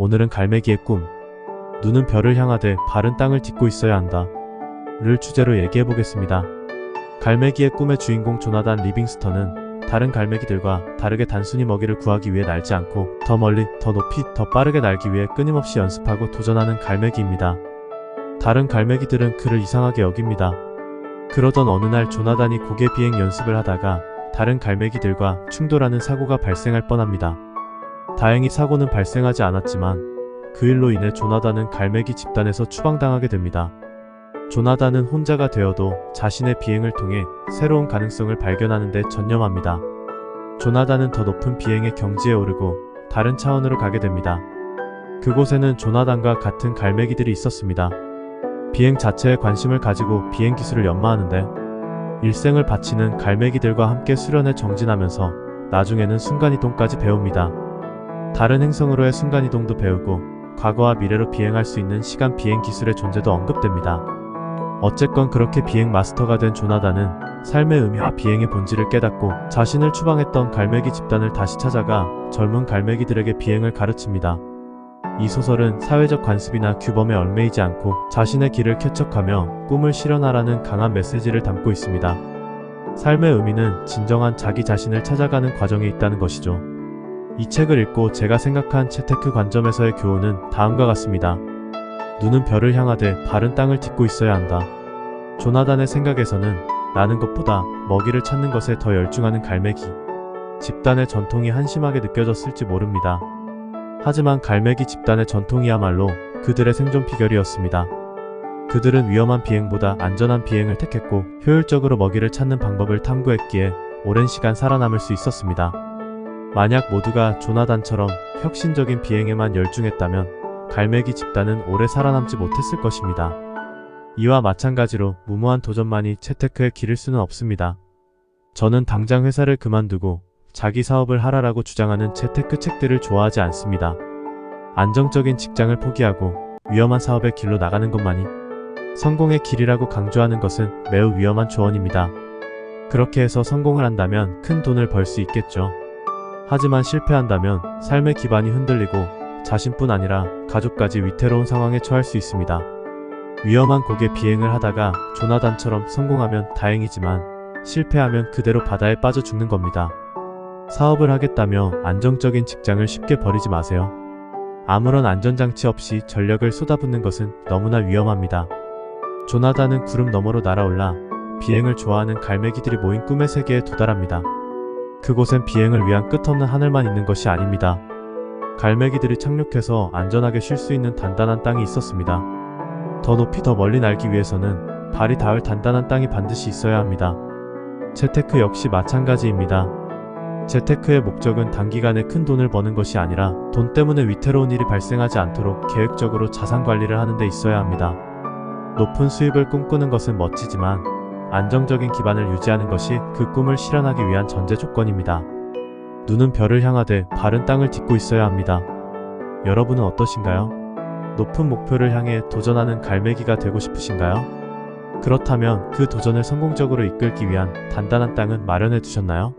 오늘은 갈매기의 꿈, 눈은 별을 향하되 발은 땅을 딛고 있어야 한다 를 주제로 얘기해보겠습니다. 갈매기의 꿈의 주인공 조나단 리빙스턴은 다른 갈매기들과 다르게 단순히 먹이를 구하기 위해 날지 않고 더 멀리, 더 높이, 더 빠르게 날기 위해 끊임없이 연습하고 도전하는 갈매기입니다. 다른 갈매기들은 그를 이상하게 여깁니다. 그러던 어느 날 조나단이 고개 비행 연습을 하다가 다른 갈매기들과 충돌하는 사고가 발생할 뻔합니다. 다행히 사고는 발생하지 않았지만 그 일로 인해 조나단은 갈매기 집단에서 추방당하게 됩니다. 조나단은 혼자가 되어도 자신의 비행을 통해 새로운 가능성을 발견하는 데 전념합니다. 조나단은 더 높은 비행의 경지에 오르고 다른 차원으로 가게 됩니다. 그곳에는 조나단과 같은 갈매기들이 있었습니다. 비행 자체에 관심을 가지고 비행 기술을 연마하는데 일생을 바치는 갈매기들과 함께 수련에 정진하면서 나중에는 순간이동까지 배웁니다. 다른 행성으로의 순간이동도 배우고 과거와 미래로 비행할 수 있는 시간 비행 기술의 존재도 언급됩니다. 어쨌건 그렇게 비행 마스터가 된 조나단은 삶의 의미와 비행의 본질을 깨닫고 자신을 추방했던 갈매기 집단을 다시 찾아가 젊은 갈매기들에게 비행을 가르칩니다. 이 소설은 사회적 관습이나 규범에 얽매이지 않고 자신의 길을 쾌척하며 꿈을 실현하라는 강한 메시지를 담고 있습니다. 삶의 의미는 진정한 자기 자신을 찾아가는 과정에 있다는 것이죠. 이 책을 읽고 제가 생각한 채테크 관점에서의 교훈은 다음과 같습니다. 눈은 별을 향하되 발은 땅을 딛고 있어야 한다. 조나단의 생각에서는 나는 것보다 먹이를 찾는 것에 더 열중하는 갈매기 집단의 전통이 한심하게 느껴졌을지 모릅니다. 하지만 갈매기 집단의 전통이야말로 그들의 생존 비결이었습니다. 그들은 위험한 비행보다 안전한 비행을 택했고 효율적으로 먹이를 찾는 방법을 탐구했기에 오랜 시간 살아남을 수 있었습니다. 만약 모두가 조나단처럼 혁신적인 비행에만 열중했다면 갈매기 집단은 오래 살아남지 못했을 것입니다. 이와 마찬가지로 무모한 도전만이 채테크의 길일 수는 없습니다. 저는 당장 회사를 그만두고 자기 사업을 하라라고 주장하는 채테크 책들을 좋아하지 않습니다. 안정적인 직장을 포기하고 위험한 사업의 길로 나가는 것만이 성공의 길이라고 강조하는 것은 매우 위험한 조언입니다. 그렇게 해서 성공을 한다면 큰 돈을 벌 수 있겠죠. 하지만 실패한다면 삶의 기반이 흔들리고 자신뿐 아니라 가족까지 위태로운 상황에 처할 수 있습니다. 위험한 곡의 비행을 하다가 조나단처럼 성공하면 다행이지만 실패하면 그대로 바다에 빠져 죽는 겁니다. 사업을 하겠다며 안정적인 직장을 쉽게 버리지 마세요. 아무런 안전장치 없이 전력을 쏟아붓는 것은 너무나 위험합니다. 조나단은 구름 너머로 날아올라 비행을 좋아하는 갈매기들이 모인 꿈의 세계에 도달합니다. 그곳엔 비행을 위한 끝없는 하늘만 있는 것이 아닙니다. 갈매기들이 착륙해서 안전하게 쉴 수 있는 단단한 땅이 있었습니다. 더 높이 더 멀리 날기 위해서는 발이 닿을 단단한 땅이 반드시 있어야 합니다. 채테크 역시 마찬가지입니다. 채테크의 목적은 단기간에 큰 돈을 버는 것이 아니라 돈 때문에 위태로운 일이 발생하지 않도록 계획적으로 자산 관리를 하는 데 있어야 합니다. 높은 수입을 꿈꾸는 것은 멋지지만 안정적인 기반을 유지하는 것이 그 꿈을 실현하기 위한 전제 조건입니다. 눈은 별을 향하되 발은 땅을 딛고 있어야 합니다. 여러분은 어떠신가요? 높은 목표를 향해 도전하는 갈매기가 되고 싶으신가요? 그렇다면 그 도전을 성공적으로 이끌기 위한 단단한 땅은 마련해 두셨나요?